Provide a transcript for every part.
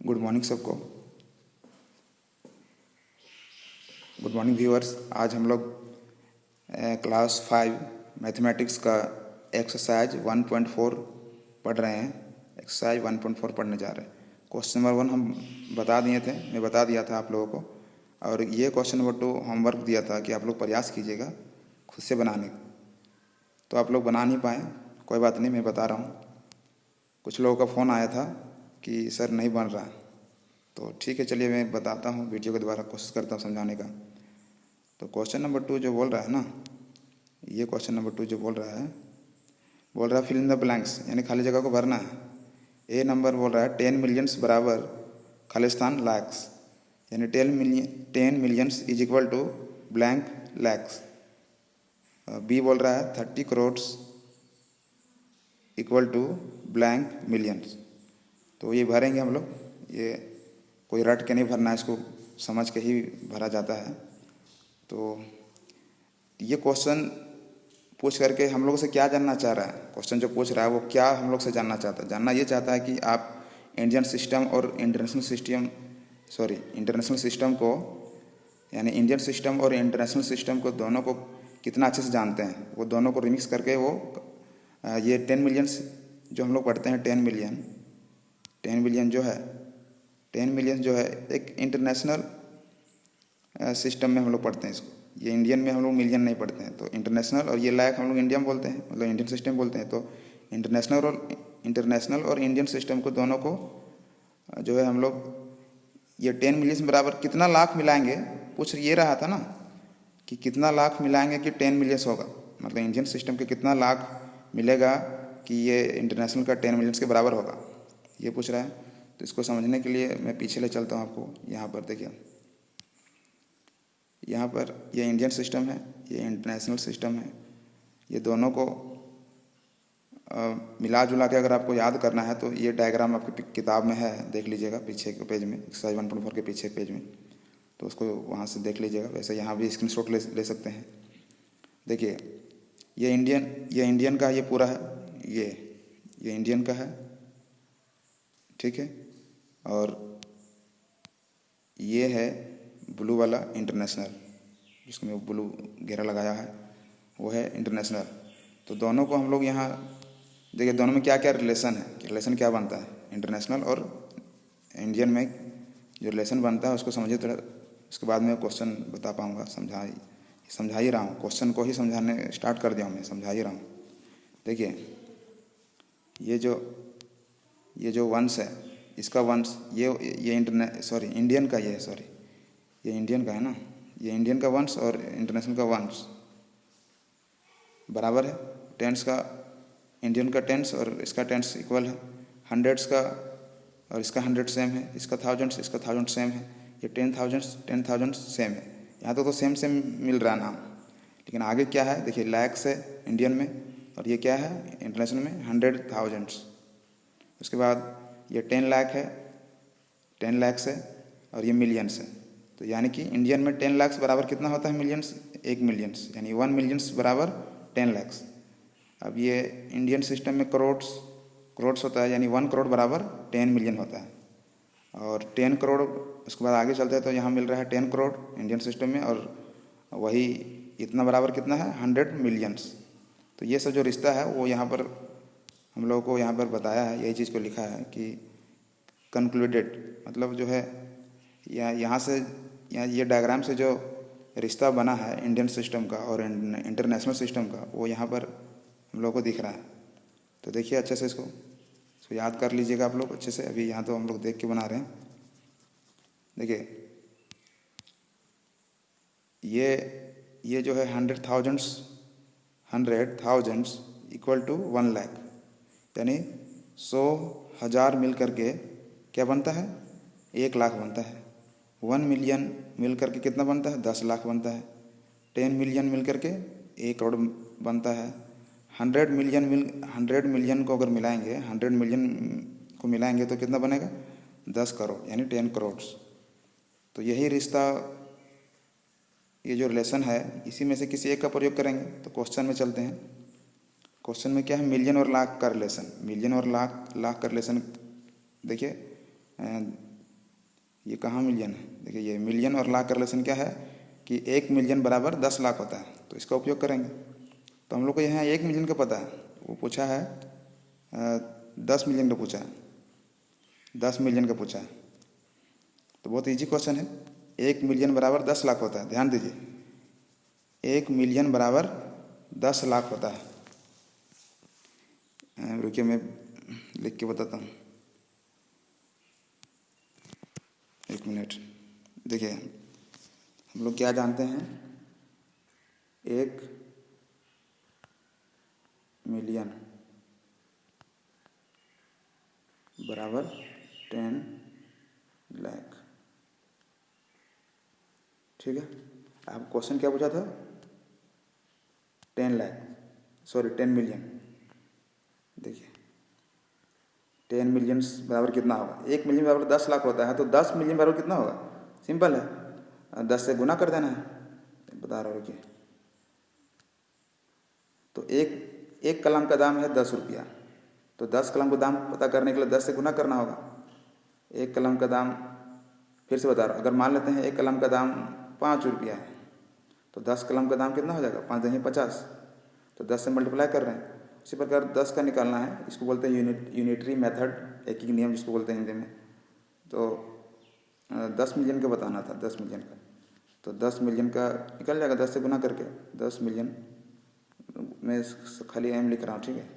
Good morning सबको। Good morning viewers. आज हम लोग क्लास 5 मैथमेटिक्स का एक्सरसाइज 1.4 पढ़ रहे हैं। एक्सरसाइज 1.4 पढ़ने जा रहे हैं। क्वेश्चन नंबर 1 हम बता दिए थे, मैं बता दिया था आप लोगों को। और ये क्वेश्चन नंबर 2 होमवर्क दिया था कि आप लोग प्रयास कीजिएगा खुद से बनाने का। तो आप लोग बना नहीं पाए, कोई बात नहीं, मैं बता रहा हूँ। कुछ लोगों का फ़ोन आया था कि सर नहीं बन रहा, तो ठीक है, चलिए मैं बताता हूँ, वीडियो के द्वारा कोशिश करता हूँ समझाने का। तो क्वेश्चन नंबर 2 जो बोल रहा है ना, ये क्वेश्चन नंबर 2 जो बोल रहा है फिल इन द ब्लैंक्स, यानी खाली जगह को भरना है। ए नंबर बोल रहा है 10 मिलियंस बराबर खालिस्तान लैक्स, यानी 10 millions is equal to blank lakhs. B बोल रहा है 30 crore equal to blank millions. तो ये भरेंगे हम लोग। ये कोई रट के नहीं भरना है, इसको समझ के ही भरा जाता है। तो ये क्वेश्चन पूछ करके हम लोगों से क्या जानना चाह रहा है? क्वेश्चन जो पूछ रहा है वो क्या हम लोग से जानना चाहता है? जानना ये चाहता है कि आप इंडियन सिस्टम और इंटरनेशनल सिस्टम को, यानी इंडियन सिस्टम और इंटरनेशनल सिस्टम को दोनों को कितना अच्छे से जानते हैं। वो दोनों को रिमिक्स करके वो ये 10 मिलियंस जो हम लोग पढ़ते हैं, 10 मिलियन जो है एक इंटरनेशनल सिस्टम में हम लोग पढ़ते हैं इसको। ये इंडियन में हम लोग मिलियन नहीं पढ़ते हैं। तो इंटरनेशनल और ये लाख हम लोग इंडिया में बोलते हैं, मतलब इंडियन सिस्टम बोलते हैं। तो इंटरनेशनल और इंडियन सिस्टम को दोनों को जो है हम लोग ये 10 मिलियन बराबर कितना लाख मिलाएंगे, पूछ ये रहा था ना कि कितना लाख मिलाएंगे कि 10 मिलियंस होगा, मतलब इंडियन सिस्टम के कितना लाख मिलेगा कि ये इंटरनेशनल का 10 मिलियंस के बराबर होगा, ये पूछ रहा है। तो इसको समझने के लिए मैं पीछे ले चलता हूँ आपको। यहाँ पर देखिए, यहाँ पर ये इंडियन सिस्टम है, ये इंटरनेशनल सिस्टम है। ये दोनों को मिला जुला के अगर आपको याद करना है तो ये डायग्राम आपकी किताब में है, देख लीजिएगा पीछे के पेज में, एक्सरसाइज 1.4 के पीछे पेज में। तो उसको वहाँ से देख लीजिएगा। वैसे यहाँ भी स्क्रीनशॉट ले सकते हैं। देखिए, ये इंडियन का ये पूरा है, ये इंडियन का है, ठीक है। और ये है ब्लू वाला इंटरनेशनल, जिसमें ब्लू घेरा लगाया है, वो है इंटरनेशनल। तो दोनों को हम लोग यहाँ देखिए, दोनों में क्या क्या रिलेशन है, रिलेशन क्या बनता है इंटरनेशनल और इंडियन में। जो रिलेशन बनता है उसको समझिए थोड़ा, उसके बाद मैं क्वेश्चन बता पाऊँगा। समझा ही रहा हूँ, क्वेश्चन को ही समझाने स्टार्ट कर दिया हूँ, मैं समझा ही रहा हूँ। देखिए, ये जो वंश है, इसका वंश ये इंडियन का ये इंडियन का है ना, ये इंडियन का वंश और इंटरनेशनल का वंश बराबर है। टेंस का इंडियन का टेंस और इसका टेंस इक्वल है। हंड्रेड्स का और इसका 100 सेम है, इसका थाउजेंड्स इसका 1000 सेम है, ये 10,000 सेम है। यहाँ तो सेम मिल रहा नाम। लेकिन आगे क्या है देखिए, लैक्स है इंडियन में, और ये क्या है इंटरनेशनल में 100,000। उसके बाद ये 10 लाख है, 10 लैक्स है, और ये मिलियंस है। तो यानी कि इंडियन में 10 लाख बराबर कितना होता है मिलियंस, 1 मिलियंस, यानी 1 मिलियंस बराबर 10 लाख। अब ये इंडियन सिस्टम में करोड़ होता है, यानी 1 करोड़ बराबर 10 मिलियन होता है। और 10 करोड़, उसके बाद आगे चलते हैं तो यहाँ मिल रहा है 10 करोड़ इंडियन सिस्टम में, और वही इतना बराबर कितना है 100 मिलियंस। तो ये सब जो रिश्ता है वो यहाँ पर हम लोगों को यहाँ पर बताया है, यही चीज़ को लिखा है कि कंक्लूडेड, मतलब जो है यहाँ से ये डायग्राम से जो रिश्ता बना है इंडियन सिस्टम का और इंटरनेशनल सिस्टम का, वो यहाँ पर हम लोगों को दिख रहा है। तो देखिए अच्छे से इसको याद कर लीजिएगा आप लोग अच्छे से। अभी यहाँ तो हम लोग देख के बना रहे हैं। देखिए, ये जो है 100,000 इक्वल टू 1 लाख, यानी 100,000 मिल करके क्या बनता है 1 लाख बनता है। 1 मिलियन मिल करके कितना बनता है 10 लाख बनता है। 10 मिलियन मिल करके 1 करोड़ बनता है। 100 मिलियन को अगर मिलाएंगे, 100 मिलियन को मिलाएंगे तो कितना बनेगा 10 करोड़, यानी 10 करोड़। तो यही रिश्ता, ये जो रिलेशन है, इसी में से किसी एक का प्रयोग करेंगे। तो क्वेश्चन में चलते हैं। क्वेश्चन में क्या है, मिलियन और लाख का रिलेशन। मिलियन और लाख का रिलेशन देखिए, ये कहाँ मिलियन है, देखिए ये मिलियन और लाख का रिलेशन क्या है कि 1 मिलियन बराबर 10 लाख होता है, तो इसका उपयोग करेंगे। तो हम लोग को यहाँ 1 मिलियन का पता है, वो पूछा है 10 मिलियन का पूछा है, 10 मिलियन का पूछा है, तो बहुत इजी क्वेश्चन है। 1 मिलियन बराबर 10 लाख होता है, ध्यान दीजिए 1 मिलियन बराबर 10 लाख होता है। रुकिए मैं लिख के बताता हूँ, 1 मिनट। देखिए हम लोग क्या जानते हैं, 1 मिलियन बराबर 10 लाख, ठीक है। आप क्वेश्चन क्या पूछा था, 10 लाख, सॉरी 10 मिलियन। देखिए 10 मिलियन बराबर कितना होगा, 1 मिलियन बराबर 10 लाख होता है, तो 10 मिलियन बराबर कितना होगा, सिंपल है 10 से गुना कर देना है, बता रहा हूँ रुकिए। तो एक कलम का दाम है 10 रुपया, तो 10 कलम का दाम पता करने के लिए 10 से गुना करना होगा। एक कलम का दाम, फिर से बता रहा हूँ, अगर मान लेते हैं एक कलम का दाम 5 रुपया है, तो 10 कलम का दाम कितना हो जाएगा, 5 दूनी 50, तो 10 से मल्टीप्लाई कर रहे हैं। इसी प्रकार 10 का निकालना है, इसको बोलते हैं यूनिटरी मेथड, एक ही नियम जिसको बोलते हैं हिंदी में। तो 10 मिलियन का बताना था, 10 मिलियन का, तो 10 मिलियन का निकल जाएगा 10 से गुना करके। 10 मिलियन मैं खाली एम लिख रहा हूँ, ठीक है,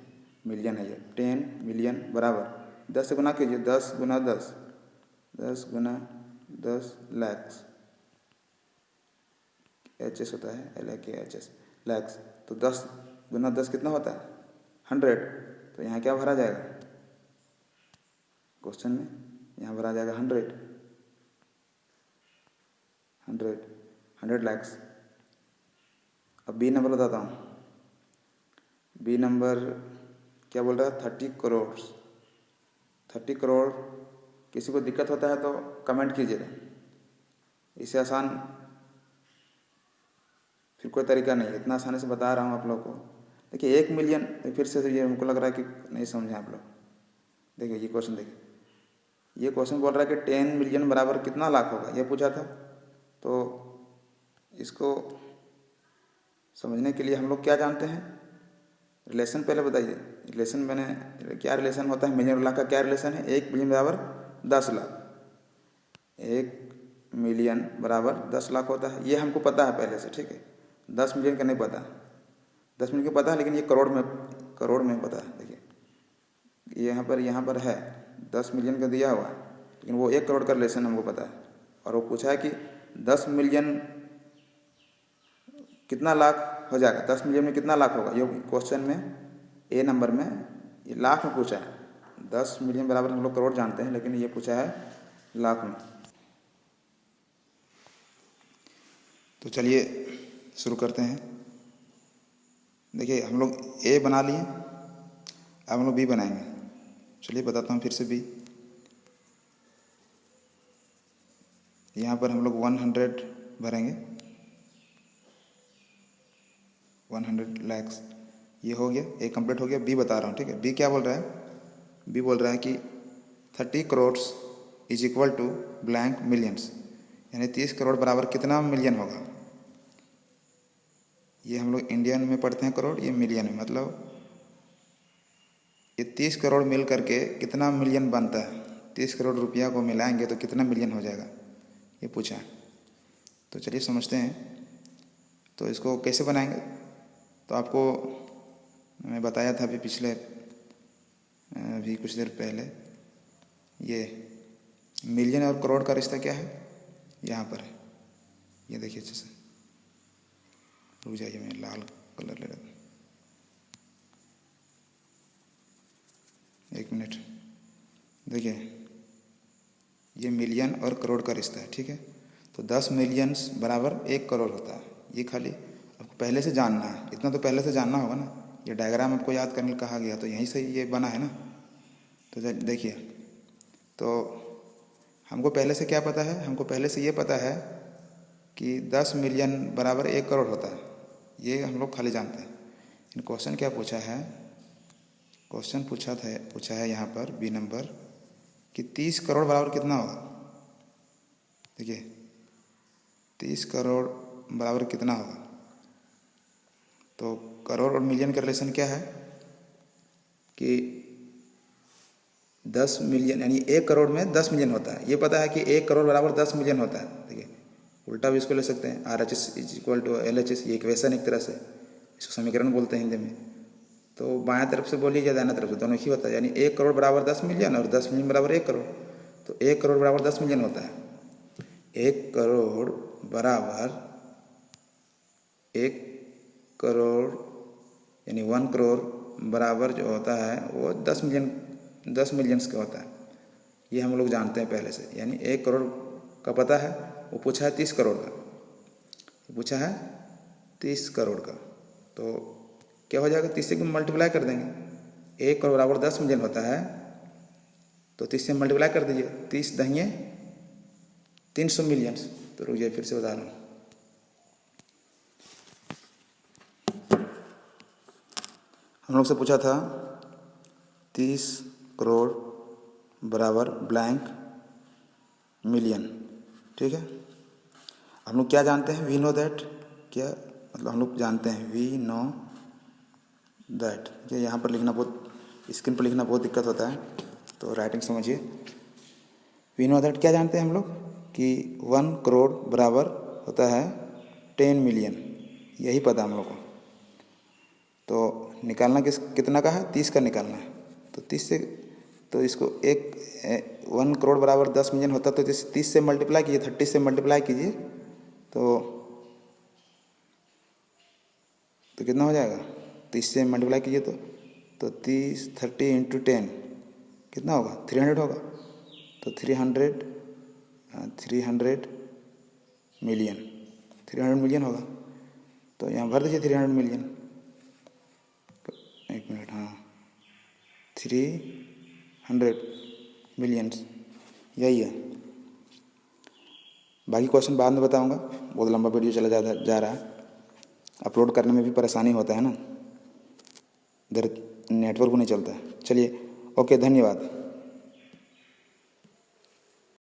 मिलियन है ये, 10 मिलियन बराबर 10 से गुना कीजिए, 10 गुना 10, 10 गुना 10 लैक्स, HS होता है LAKHS, लैक्स। तो 10 गुना 10 कितना होता है, 100। तो यहाँ क्या भरा जाएगा क्वेश्चन में, यहाँ भरा जाएगा 100 लैक्स। अब बी नंबर बताता हूँ, बी नंबर क्या बोल रहा है, 30 करोड़। 30 करोड़, किसी को दिक्कत होता है तो कमेंट कीजिएगा, इससे आसान फिर कोई तरीका नहीं, इतना आसानी से बता रहा हूँ आप लोगों को। देखिए 1 मिलियन, फिर से ये हमको लग रहा है कि नहीं समझे आप लोग। देखिए ये क्वेश्चन, देखिए ये क्वेश्चन बोल रहा है कि 10 मिलियन बराबर कितना लाख होगा, ये पूछा था। तो इसको समझने के लिए हम लोग क्या जानते हैं, रिलेशन पहले बताइए। रिलेशन मैंने क्या रिलेशन होता है, मिलियन और लाख का क्या रिलेशन है, 1 मिलियन बराबर 10 लाख, 1 मिलियन बराबर 10 लाख होता है, ये हमको पता है पहले से, ठीक है। 10 मिलियन का नहीं पता, 10 मिलियन का पता है, लेकिन ये करोड़ में पता है। देखिए यहाँ पर है 10 मिलियन का दिया हुआ है, लेकिन वो 1 करोड़ का रिलेशन हमको पता है। और वो पूछा है कि 10 मिलियन कितना लाख हो जाएगा, 10 मिलियन में कितना लाख होगा, ये क्वेश्चन में A नंबर में ये लाख में पूछा है। 10 मिलियन बराबर हम लोग करोड़ जानते हैं, लेकिन ये पूछा है लाख में। तो चलिए शुरू करते हैं। देखिए हम लोग A बना लिए, अब हम लोग B बनाएंगे। चलिए बताता हूँ फिर से B। यहाँ पर हम लोग 100 भरेंगे, 100 लैक्स, ये हो गया, A कंप्लीट हो गया। B बता रहा हूँ, ठीक है। B क्या बोल रहा है, B बोल रहा है कि 30 crore is equal to blank millions, यानी 30 करोड़ बराबर कितना मिलियन होगा। ये हम लोग इंडियन में पढ़ते हैं करोड़, ये मिलियन में, मतलब ये 30 करोड़ मिल करके कितना मिलियन बनता है, 30 करोड़ रुपया को मिलाएंगे तो कितना मिलियन हो जाएगा, ये पूछा है। तो चलिए समझते हैं। तो इसको कैसे बनाएंगे, तो आपको मैं बताया था अभी कुछ देर पहले, ये मिलियन और करोड़ का रिश्ता क्या है, यहाँ पर है, ये देखिए अच्छे से। रुक जाइए, मैं लाल कलर ले लेता हूँ, 1 मिनट। देखिए ये मिलियन और करोड़ का रिश्ता है, ठीक है। तो 10 मिलियंस बराबर 1 करोड़ होता है, ये खाली आपको पहले से जानना है, इतना तो पहले से जानना होगा ना। ये डायग्राम आपको याद करने कहा गया, तो यहीं से ये बना है ना। तो देखिए, तो हमको पहले से क्या पता है, हमको पहले से ये पता है कि 10 मिलियन बराबर 1 करोड़ होता है, ये हम लोग खाली जानते हैं। क्वेश्चन क्या पूछा है, क्वेश्चन पूछा है यहाँ पर B नंबर कि 30 करोड़ बराबर कितना होगा। देखिए 30 करोड़ बराबर कितना होगा। तो करोड़ और मिलियन का रिलेशन क्या है कि 10 मिलियन यानी 1 करोड़ में 10 मिलियन होता है। ये पता है कि 1 करोड़ बराबर 10 मिलियन होता है। देखिए उल्टा भी इसको ले सकते हैं, RHS is equal to LHS। ये इक्वेशन एक तरह से, इसको समीकरण बोलते हैं हिंदी में। तो बाएं तरफ से बोलिए या दाहिने तरफ से, दोनों ही होता है। यानी 1 करोड़ बराबर 10 मिलियन और 10 मिलियन बराबर 1 करोड़। तो 1 करोड़ बराबर 10 मिलियन होता है। 1 करोड़ बराबर 1 करोड़ यानी 1 करोड़ बराबर जो होता है वो 10 मिलियंस का होता है। ये हम लोग जानते हैं पहले से। यानी 1 करोड़ का पता है, वो पूछा है 30 करोड़ का, पूछा है 30 करोड़ का। तो क्या हो जाएगा, 30 से मल्टीप्लाई कर देंगे। 1 करोड़ बराबर 10 मिलियन होता है, तो 30 से मल्टीप्लाई कर दीजिए। 30 दहिए 300 मिलियंस। तो रुक जाइए फिर से बता रहा हूँ। हम लोग से पूछा था 30 करोड़ बराबर ब्लैंक मिलियन, ठीक है। हम लोग क्या जानते हैं, वी नो दैट। क्या मतलब हम लोग जानते हैं, वी नो दैट। ये यहाँ पर लिखना बहुत, स्क्रीन पर लिखना बहुत दिक्कत होता है, तो राइटिंग समझिए। वी नो दैट क्या जानते हैं हम लोग कि 1 करोड़ बराबर होता है 10 मिलियन, यही पता हम लोग को। तो निकालना कितना का है, 30 का निकालना है। तो 30 से, तो इसको 1 करोड़ बराबर 10 मिलियन होता, तो 30 से मल्टीप्लाई कीजिए, 30 से मल्टीप्लाई कीजिए तो कितना हो जाएगा। 30 से मल्टीप्लाई कीजिए तो 30 इंटू 10 कितना होगा, 300 होगा। तो 300 मिलियन होगा। तो यहाँ भर दीजिए 300 मिलियन। एक मिनट, हाँ 300 मिलियंस, यही है। बाकी क्वेश्चन बाद में बताऊंगा, बहुत लंबा वीडियो चला जा रहा है। अपलोड करने में भी परेशानी होता है ना, इधर नेटवर्क नहीं चलता है। चलिए, ओके, धन्यवाद।